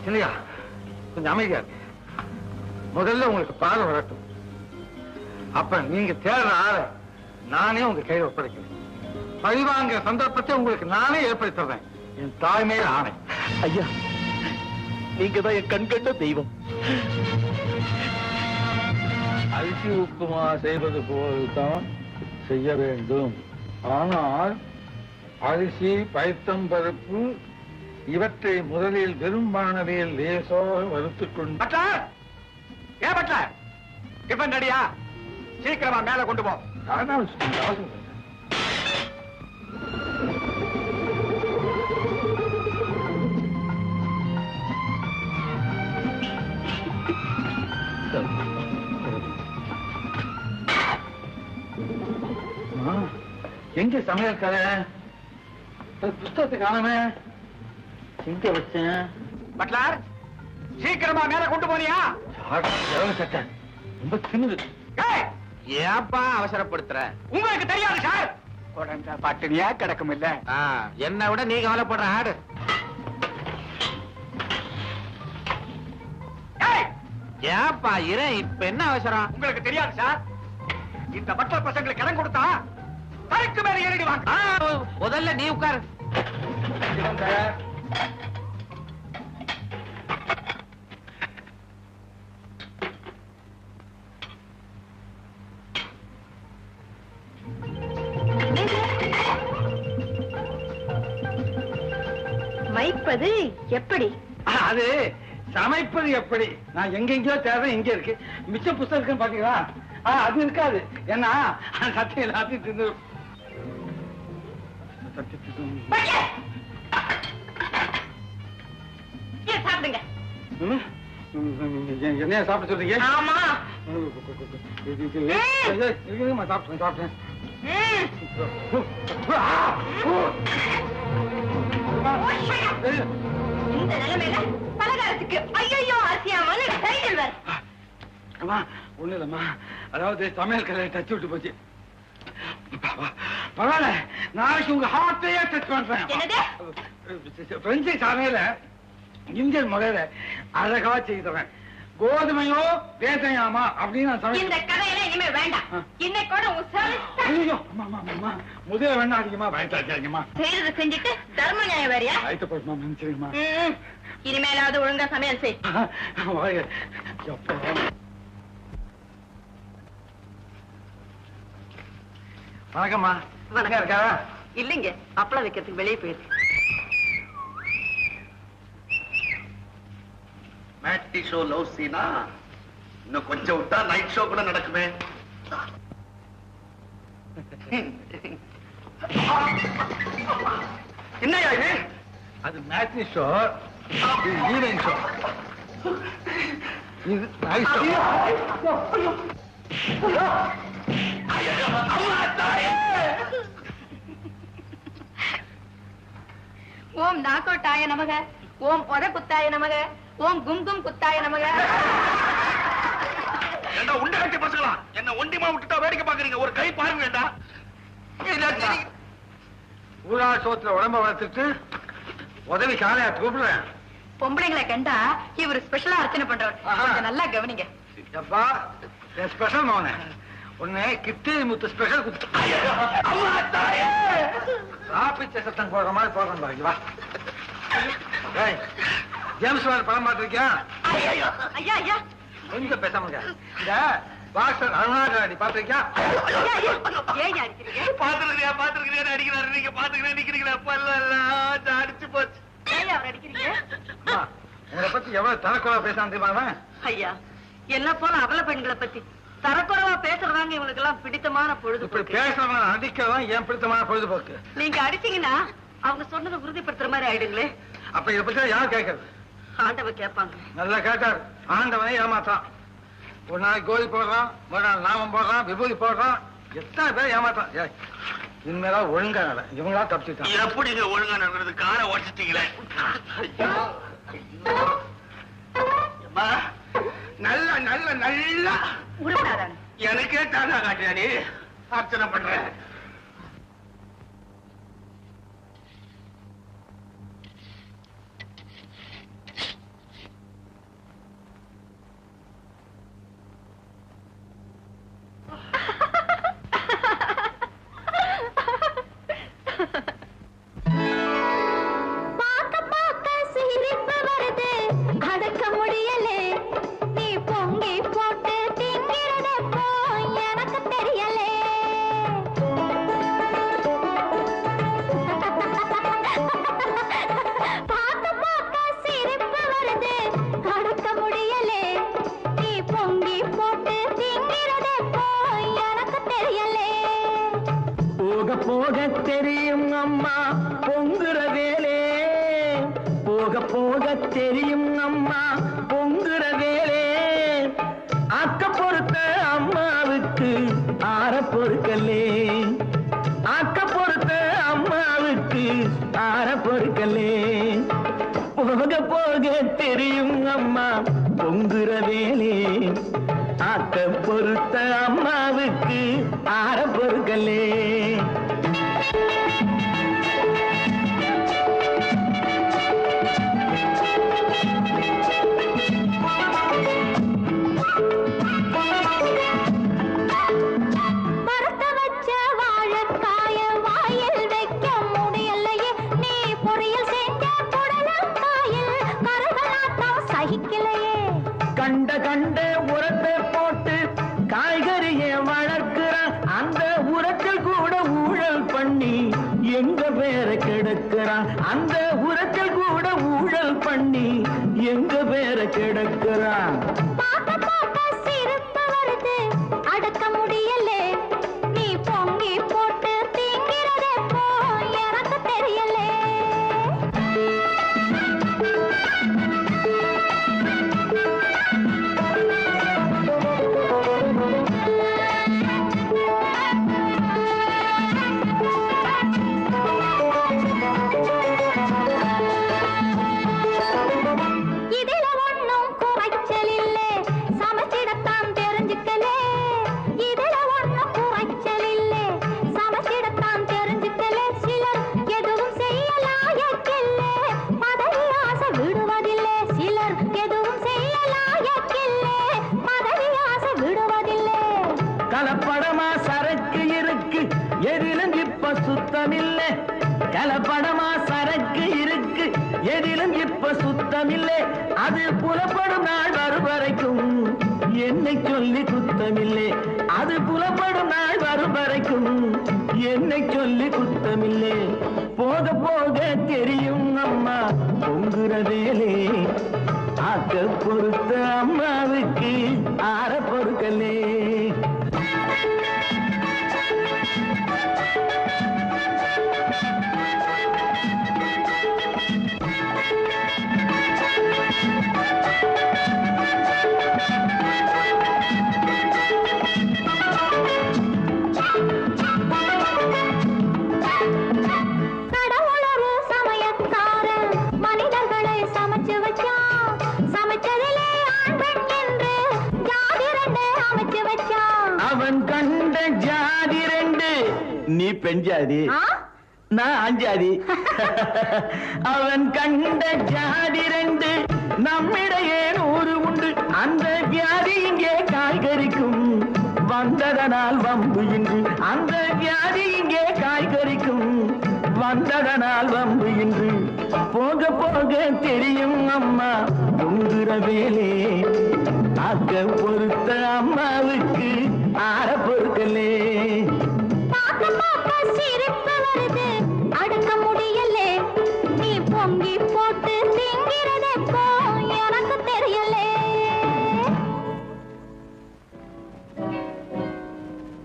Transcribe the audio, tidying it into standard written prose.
இல்லையா? கொஞ்சம் அமைதியா இருக்கு. முதல்ல உங்களுக்கு பாதை வரட்டும். அப்ப நீங்க தேடுற ஆளை நானே உங்க கையில் ஒப்படைக்கிறேன். பழிவாங்கிற சந்தர்ப்பத்தை உங்களுக்கு நானே ஏற்படுத்துறேன். என் தாய்மையில ஆணை. ஐயா, நீங்க தான் என் கண்கண்ட தெய்வம். அரிசி உப்புமா செய்வது போல்தான் செய்ய வேண்டும். ஆனால் அரிசி, பைத்தம் பருப்பு இவற்றை முதலில் வெறும்பானவையில் லேசாக வறுத்துக் கொண்டு. ஏன் பட்லர், டிஃபன் ரெடியா? சீக்கிரமா மேல கொண்டு போ. எங்க சமையல் கடை? புத்தகத்தை காணமே. எங்க வச்சேன்? பட்லர், சீக்கிரமா மேல கொண்டு போனியா? சட்டை ரொம்ப சின்னது. ஏப்பா அவசரப்படுத்துற? உங்களுக்கு தெரியாது சார். குழந்தை பட்டினியா கிடக்கும் இல்ல. என்னை விட நீ கவலைப்படுற ஆடு. ஏப்பா இரு, இப்ப என்ன அவசரம்? உங்களுக்கு தெரியாது சார். இந்த பட்டர் பசங்களுக்கு இடம் கொடுத்தா தரைக்கு மேல ஏறிடுவாங்க. முதல்ல நீ உட்காரு. மைப்பது எப்படி? அது சமைப்பது எப்படி? நான் எங்கெங்கயோ தேவை எங்க இருக்கு. மிச்ச புத்தகம் பாத்தீங்களா? அது இருக்காது. ஏன்னா சட்டை எல்லாத்தையும் தின்னு சாப்பிடுங்க. என்னைய சாப்பிட சொல்றீங்க? ஆமா. இருக்குதுமா, சாப்பிட்டேன் சாப்பிட்டேன். இந்த நிலைமையில பலகாரத்துக்கு ஐயோ அரிசியாமன்னு டைட்டில் வேற. அம்மா ஒண்ணு இல்லம்மா, அதாவது சமையல் கலையை டச் விட்டு போச்சு. பரவாயில்ல, நாளைக்கு உங்க ஹார்ட்டையே டச் பண்றேன். பிரெஞ்சு சமையல இந்தியன் முறையில அழகா செய்தவன். கோதுமையோ வேதையாமா அப்படின்னு நான் சமையல். இந்த கதையெல்லாம் இனிமே வேண்டாம். இன்னைக்கோட முதல வேண்டாம். அதிகமா பயத்தாச்சிமா செய்யறது செஞ்சுட்டு தர்ம நியாயம் வேறையா? ஆயத்தப்படுமா நினைச்சிருமா? இனிமேலாவது ஒழுங்கா சமையல் செய். வணக்கம்மா. வணக்கம். இருக்கா? இல்லைங்க, அப்பளம் வைக்கிறதுக்கு வெளியே போயிருக்கு. மேட்டி ஷோ லவ் சீனா இன்னும் கொஞ்சம் விட்டா நைட் ஷோ கூட நடக்குமே. என்னையா இது? அது மேட்னி ஷோ, இது ஈவினிங் ஷோ. இது நைட் ஷோ. ஓம் நாக்கோட்டாய நமக, ஓம் ஒர குத்தாய நமக, ஓம் கும் கும் குத்தாய நமக. என்ன உண்டை கட்டி பசங்களா, என்ன ஒண்டிமா விட்டுட்டா வேடிக்கை பாக்குறீங்க? ஒரு கை பாருங்க. ஊரா சோத்துல உடம்ப வளர்த்துட்டு உதவி காலையா கூப்பிடுறேன். பொம்பளைங்களை கண்டா இவர் ஸ்பெஷலா அர்ச்சனை பண்றவர். நல்லா கவனிங்க. அப்பா என் ஸ்பெஷல் மோனே உன்னை கிட்டே முத்து ஸ்பெஷல் குத்து. சாப்பிச்ச சத்தம் போடுற மாதிரி போடுறேன் பாருங்க. வா ஜேம்ஸ் வார் படம் பார்த்திருக்கியா? ஐயா ஐயா கொஞ்சம் பேசாம இந்த பாக்ஸர் அருணாகராணி பார்த்திருக்கியா? ஏன் அடிக்கிறீங்க? பாத்துருக்கிறியா பாத்துருக்கிறியா அடிக்கிறாரு. நீங்க பாத்துக்கிறேன் நிக்கிறீங்களா? பல்லாம் அடிச்சு போச்சு. ஏன் அவர் அடிக்கிறீங்க? உங்களை பத்தி எவ்வளவு தரக்குறவா பேசாம தெரியுமா? ஐயா, எல்லாம் போல அவல பெண்களை பத்தி தரக்குறவா பேசுறதாங்க இவங்களுக்கு எல்லாம் பிடித்தமான பொழுதுபோக்கு. பேசுறவங்க அடிக்கதான் ஏன் பிடித்தமான பொழுதுபோக்கு. நீங்க அடிச்சீங்கன்னா அவங்க சொன்னதை உறுதிப்படுத்துற மாதிரி ஆயிடுங்களே. அப்ப இதை பத்தி யார் கேட்கறது? ஆண்டவ கேட்பாங்க. நல்லா கேட்டார். ஆண்டவனே ஏமாத்தான். ஒரு நாளைக்கு கோழி போடுறான், ஒரு நாள் நாமம் போடுறான், விபூதி போடுறான். எத்தனை பேர் ஏமாத்தான். இனிமேலா ஒழுங்கா நட. இவங்களா தப்பிச்சுட்டான். எப்படிங்க ஒழுங்கா நடக்கிறது? காரை உடச்சிட்டீங்களே. நல்ல நல்ல நல்ல உருப்படாதானே? எனக்கே தானா காட்டியாடி அர்ச்சனை பண்றேன். தெரியும் அம்மா பொங்குற வேலே, போக போக தெரியும் அம்மா பொங்குற வேலே. அக்க பொறுத்த அம்மாவுக்கு ஆற பொறுக்கலே, அக்க பொறுத்த அம்மாவுக்கு ஆற பொறுக்கலே. போக போக தெரியும் அம்மா பொங்குற வேலே, அக்க பொறுத்த அம்மாவுக்கு ஆற பொறுக்கலே. கண்ட கண்ட உரத்தை போட்டு காய்கறியை வளர்க்கிறான், அந்த உரத்தில் கூட ஊழல் பண்ணி எங்க பேர கெடுக்கிறான், அந்த உரத்தில் கூட ஊழல் பண்ணி எங்க பேர கெடுக்கிறான். அடக்க முடியலே, நீ பொங்கி போட்டு தீங்கிறதே போ எனக்கு தெரியலே. கலப்படமா சரக்கு இருக்கு எதிலும் இப்ப சுத்தமில்லை, கலப்படமா சரக்கு இருக்கு எதிலும் இப்ப சுத்தமில்லை. அது புலப்படும் நாள் வரும் வரைக்கும் என்னை சொல்லி குத்தமில்லை, அது புலப்படும் நாள் வரும் வரைக்கும் என்னை சொல்லி குத்தமில்லை. போக போக தெரியும் அம்மா பொங்குற வேலே, ஆக்க பொறுத்த அம்மாவுக்கு ஆற பொறுக்கலே. அவன் கண்ட ஜாதி ரெண்டு, நீ பெண் ஜாதி நான் ஆஞ்சாதி. அவன் கண்ட ஜாதி ரெண்டு, நம்மிடையே 100 உண்டு. அந்த வியாதி இங்கே காய்கறிக்கும் வந்ததனால் வம்பு இன்று, அந்த வியாதி இங்கே காய்கறிக்கும் வந்ததனால் வம்பு இன்று. போக போக தெரியும் அம்மா பொங்குற வேலே, ஆக்க பொறுத்த அம்மாவுக்கு ஆற